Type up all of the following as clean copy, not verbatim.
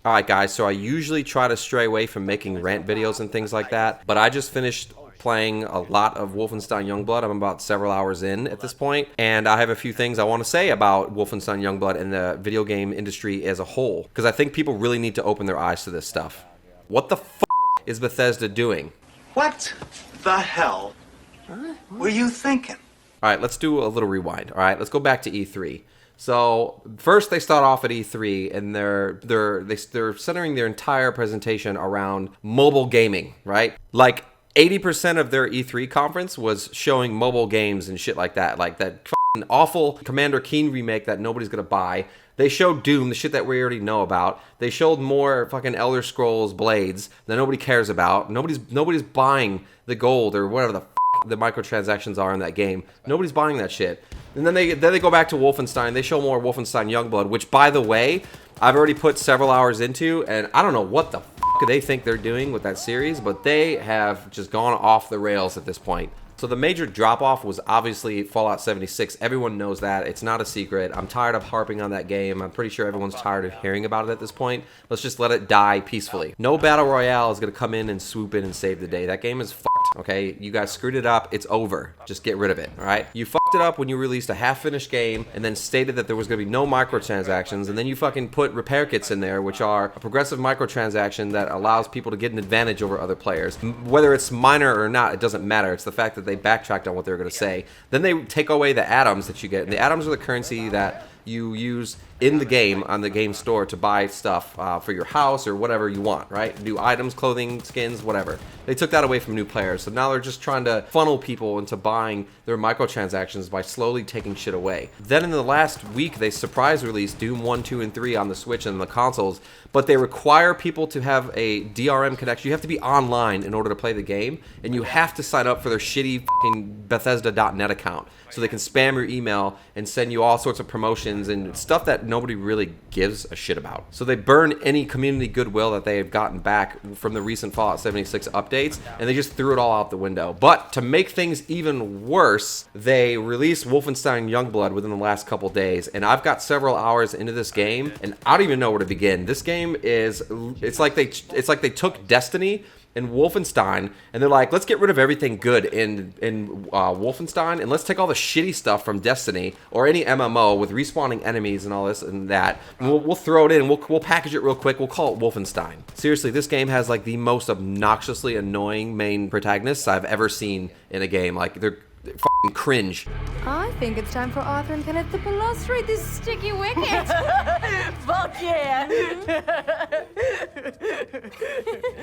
Alright guys, so I usually try to stray away from making rant videos and things like that, but I just finished playing a lot of Wolfenstein Youngblood. I'm about several hours in at this point, and I have a few things I want to say about Wolfenstein Youngblood and the video game industry as a whole, because I think people really need to open their eyes to this stuff. What the f*** is Bethesda doing? What the hell were you thinking? Alright, let's do a little rewind. Alright, let's go back to E3. So first they start off at E3 and they're centering their entire presentation around mobile gaming, right? Like 80% of their E3 conference was showing mobile games and shit like that f***ing awful Commander Keen remake that nobody's gonna buy. They showed Doom, the shit that we already know about. They showed more fucking Elder Scrolls Blades that nobody cares about. Nobody's buying the gold or whatever the the microtransactions are in that game. Nobody's buying that shit. And then they go back to Wolfenstein. They show more Wolfenstein Youngblood, which, by the way, I've already put several hours into, and I don't know what the f*** they think they're doing with that series, but they have just gone off the rails at this point. So the major drop-off was obviously Fallout 76. Everyone knows that. It's not a secret. I'm tired of harping on that game. I'm pretty sure everyone's tired of hearing about it at this point. Let's just let it die peacefully. No Battle Royale is going to come in and swoop in and save the day. That game is fucked, okay? You guys screwed it up. It's over. Just get rid of it, all right? You fucked it up when you released a half-finished game and then stated that there was going to be no microtransactions, and then you fucking put repair kits in there, which are a progressive microtransaction that allows people to get an advantage over other players. Whether it's minor or not, it doesn't matter. It's the fact that they backtracked on what they were going to say. Then they take away the atoms that you get. And the atoms are the currency that you use in the game on the game store to buy stuff for your house or whatever you want, right? New items, clothing, skins, whatever. They took that away from new players. So now they're just trying to funnel people into buying their microtransactions by slowly taking shit away. Then in the last week, they surprise released Doom 1, 2, and 3 on the Switch and the consoles, but they require people to have a DRM connection. You have to be online in order to play the game, and you have to sign up for their shitty fucking Bethesda.net account so they can spam your email and send you all sorts of promotions and stuff that nobody really gives a shit about. So they burn any community goodwill that they have gotten back from the recent Fallout 76 updates, and they just threw it all out the window. But to make things even worse, they released Wolfenstein Youngblood within the last couple days, and I've got several hours into this game, and I don't even know where to begin. This game is, it's like they took Destiny and Wolfenstein, and they're like, let's get rid of everything good in Wolfenstein, and let's take all the shitty stuff from Destiny or any MMO with respawning enemies and all this and that, and we'll throw it in, and we'll package it real quick, we'll call it Wolfenstein. Seriously, this game has like the most obnoxiously annoying main protagonists I've ever seen in a game. Like, they're fucking cringe. I think it's time for Arthur and Kenneth to prostrate this sticky wicket. Fuck yeah!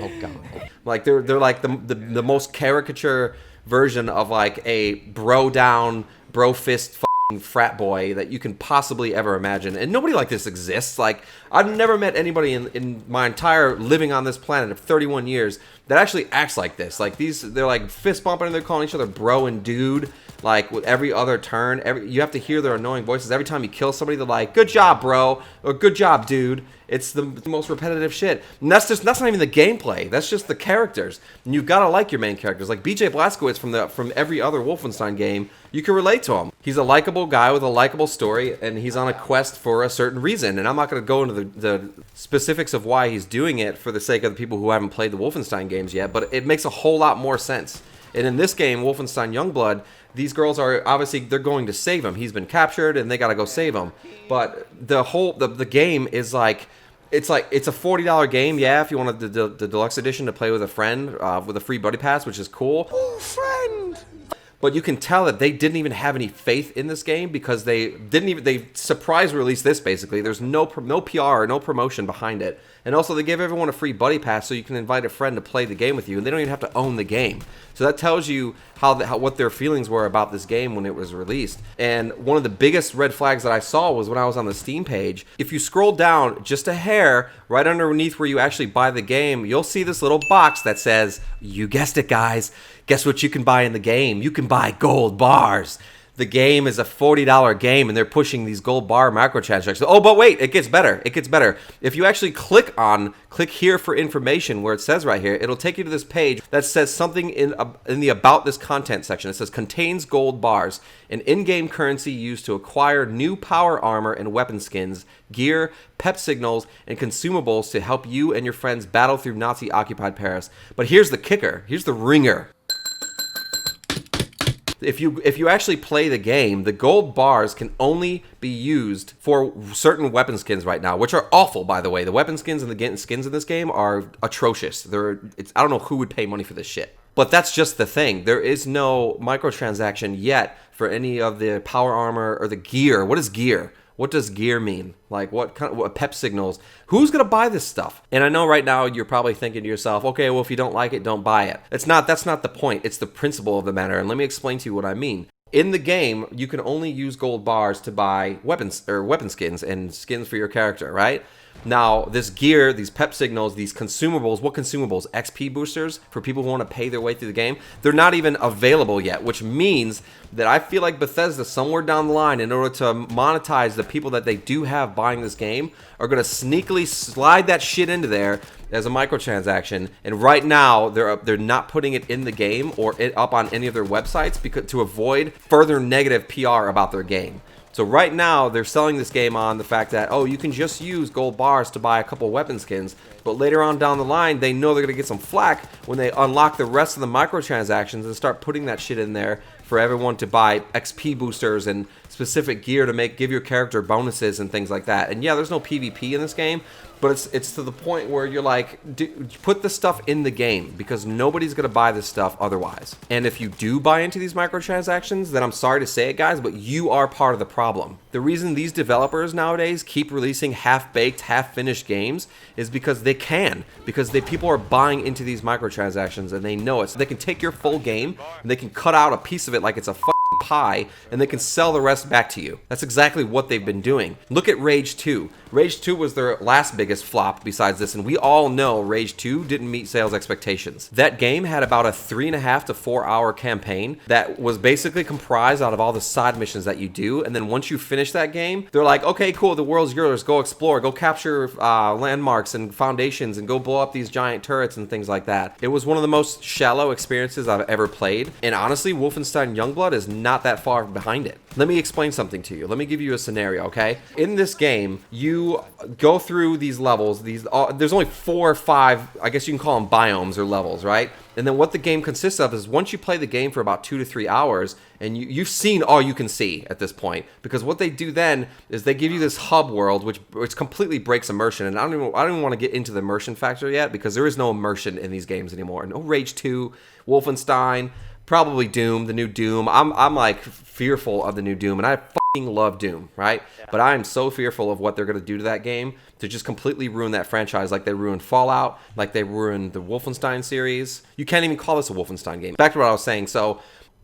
Oh god. Like they're like the most caricature version of like a bro down, bro fist fucking frat boy that you can possibly ever imagine. And nobody like this exists. Like, I've never met anybody in my entire living on this planet of 31 years that actually acts like this. Like, they're like fist bumping and they're calling each other bro and dude. Like, with every other turn, you have to hear their annoying voices. Every time you kill somebody, they're like, good job, bro, or good job, dude. It's the most repetitive shit. And that's not even the gameplay. That's just the characters. And you've got to like your main characters. Like BJ Blazkowicz from every other Wolfenstein game, you can relate to him. He's a likable guy with a likable story, and he's on a quest for a certain reason. And I'm not going to go into the specifics of why he's doing it for the sake of the people who haven't played the Wolfenstein games yet, but it makes a whole lot more sense. And in this game, Wolfenstein Youngblood, these girls are obviously, they're going to save him. He's been captured and they got to go save him. But the game is like, it's a $40 game, yeah, if you want the deluxe edition to play with a friend with a free buddy pass, which is cool. Oh, friend! But you can tell that they didn't even have any faith in this game because they surprise released this basically. There's no PR or no promotion behind it. And also they give everyone a free buddy pass so you can invite a friend to play the game with you, and they don't even have to own the game. So that tells you what their feelings were about this game when it was released. And one of the biggest red flags that I saw was when I was on the Steam page. If you scroll down just a hair, right underneath where you actually buy the game, you'll see this little box that says, you guessed it guys, guess what you can buy in the game? You can buy gold bars. the game is a $40 game and they're pushing these gold bar microtransactions. Oh, but wait, it gets better. It gets better. If you actually click here for information where it says right here, it'll take you to this page that says something in the about this content section. It says contains gold bars, an in-game currency used to acquire new power armor and weapon skins, gear, pep signals, and consumables to help you and your friends battle through Nazi-occupied Paris. But here's the kicker. Here's the ringer. If you actually play the game, the gold bars can only be used for certain weapon skins right now, which are awful, by the way. The weapon skins and the skins in this game are atrocious. I don't know who would pay money for this shit. But that's just the thing. There is no microtransaction yet for any of the power armor or the gear. What is gear? What does gear mean? Like what pep signals? Who's gonna buy this stuff? And I know right now you're probably thinking to yourself, okay, well if you don't like it, don't buy it. That's not the point. It's the principle of the matter. And let me explain to you what I mean. In the game, you can only use gold bars to buy weapons or weapon skins and skins for your character, right? Now, this gear, these pep signals, these consumables, what consumables? XP boosters for people who want to pay their way through the game. They're not even available yet, which means that I feel like Bethesda, somewhere down the line, in order to monetize the people that they do have buying this game, are going to sneakily slide that shit into there as a microtransaction. And right now, they're not putting it in the game or up on any of their websites because to avoid further negative PR about their game. So right now, they're selling this game on the fact that, oh, you can just use gold bars to buy a couple weapon skins. But later on down the line, they know they're going to get some flack when they unlock the rest of the microtransactions and start putting that shit in there for everyone to buy XP boosters and specific gear to give your character bonuses and things like that. And yeah, there's no PvP in this game, but it's to the point where you're like, put the stuff in the game because nobody's going to buy this stuff otherwise. And if you do buy into these microtransactions, then I'm sorry to say it, guys, but you are part of the problem. The reason these developers nowadays keep releasing half-baked, half-finished games is because they can. Because people are buying into these microtransactions and they know it. So they can take your full game and they can cut out a piece of it like it's a pie and they can sell the rest back to you. That's exactly what they've been doing. Look at Rage 2. Rage 2 was their last biggest flop besides this, and we all know Rage 2 didn't meet sales expectations. That game had about a 3.5 to 4 hour campaign that was basically comprised out of all the side missions that you do, and then once you finish that game, they're like, okay, cool, the world's yours, go explore, go capture landmarks and foundations, and go blow up these giant turrets and things like that. It was one of the most shallow experiences I've ever played, and honestly, Wolfenstein Youngblood is not that far behind it. Let me explain something to you. Let me give you a scenario, okay? In this game, you go through these levels. There's only 4 or 5, I guess you can call them biomes or levels, right? And then what the game consists of is once you play the game for about 2 to 3 hours, and you've seen all you can see at this point, because what they do then is they give you this hub world, which completely breaks immersion. And I don't even want to get into the immersion factor yet, because there is no immersion in these games anymore. No Rage 2, Wolfenstein, probably Doom, the new Doom. I'm like fearful of the new Doom, and I fucking love Doom, right? Yeah. But I am so fearful of what they're going to do to that game to just completely ruin that franchise, like they ruined Fallout, like they ruined the Wolfenstein series. You can't even call this a Wolfenstein game. Back to what I was saying. So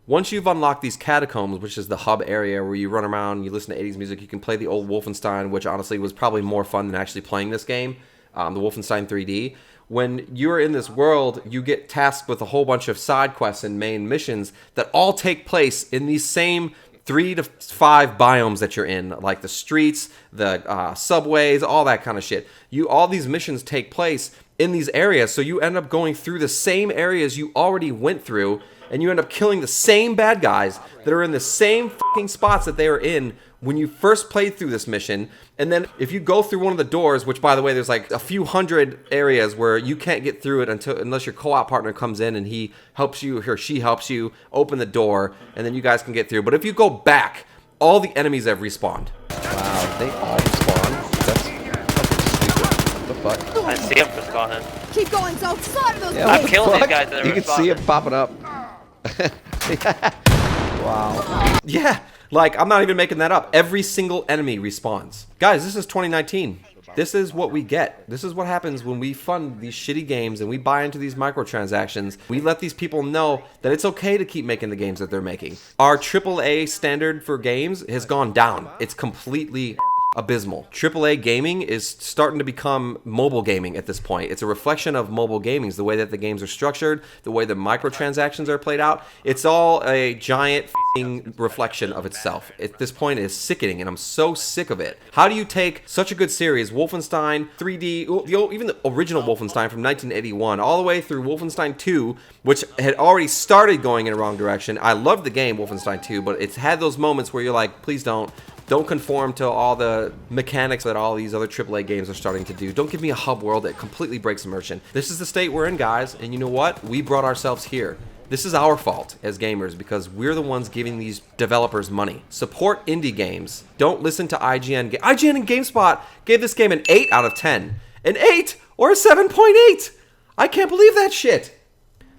once you've unlocked these catacombs, which is the hub area where you run around, you listen to 80s music, you can play the old Wolfenstein, which honestly was probably more fun than actually playing this game, the Wolfenstein 3D. When you're in this world, you get tasked with a whole bunch of side quests and main missions that all take place in these same 3 to 5 biomes that you're in, like the streets, the subways, all that kind of shit. All these missions take place in these areas, so you end up going through the same areas you already went through, and you end up killing the same bad guys that are in the same fucking spots that they were in when you first played through this mission. And then if you go through one of the doors, which by the way, there's like a few hundred areas where you can't get through it unless your co-op partner comes in and he helps you or she helps you open the door, and then you guys can get through. But if you go back, all the enemies have respawned. Wow, they all respawn? That's stupid. What the fuck? I see them respawning. Keep going, so slaughter those I'm killing these guys that are You can see it popping up. Wow. Yeah, like I'm not even making that up. Every single enemy respawns. Guys, this is 2019. This is what we get. This is what happens when we fund these shitty games and we buy into these microtransactions. We let these people know that it's okay to keep making the games that they're making. Our AAA standard for games has gone down. It's completely abysmal. AAA gaming is starting to become mobile gaming at this point. It's a reflection of mobile gaming, the way that the games are structured, the way the microtransactions are played out. It's all a giant reflection of itself. At this point, it is sickening, and I'm so sick of it. How do you take such a good series, Wolfenstein 3D, even the original Wolfenstein from 1981, all the way through Wolfenstein 2, which had already started going in a wrong direction. I loved the game, Wolfenstein 2, but it's had those moments where you're like, please don't conform to all the mechanics that all these other AAA games are starting to do. Don't give me a hub world that completely breaks immersion. This is the state we're in, guys, and you know what? We brought ourselves here. This is our fault as gamers because we're the ones giving these developers money. Support indie games. Don't listen to IGN. IGN and GameSpot gave this game an 8 out of 10. An 8 or a 7.8. I can't believe that shit.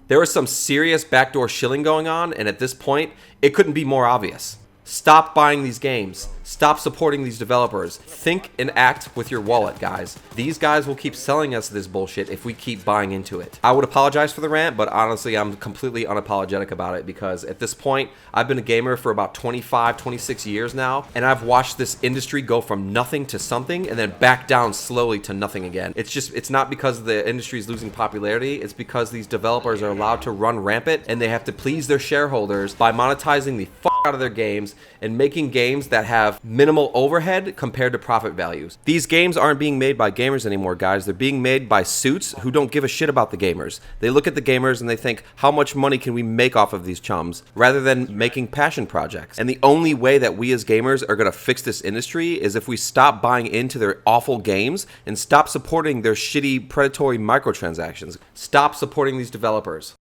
There was some serious backdoor shilling going on, and at this point, it couldn't be more obvious. Stop buying these games. Stop supporting these developers. Think and act with your wallet, guys. These guys will keep selling us this bullshit if we keep buying into it. I would apologize for the rant, but honestly, I'm completely unapologetic about it because at this point, I've been a gamer for about 25, 26 years now, and I've watched this industry go from nothing to something and then back down slowly to nothing again. It's not because the industry is losing popularity. It's because these developers are allowed to run rampant and they have to please their shareholders by monetizing the out of their games and making games that have minimal overhead compared to profit values. These games aren't being made by gamers anymore, guys. They're being made by suits who don't give a shit about the gamers. They look at the gamers and they think, how much money can we make off of these chums, rather than making passion projects. And the only way that we as gamers are going to fix this industry is if we stop buying into their awful games and stop supporting their shitty predatory microtransactions. Stop supporting these developers.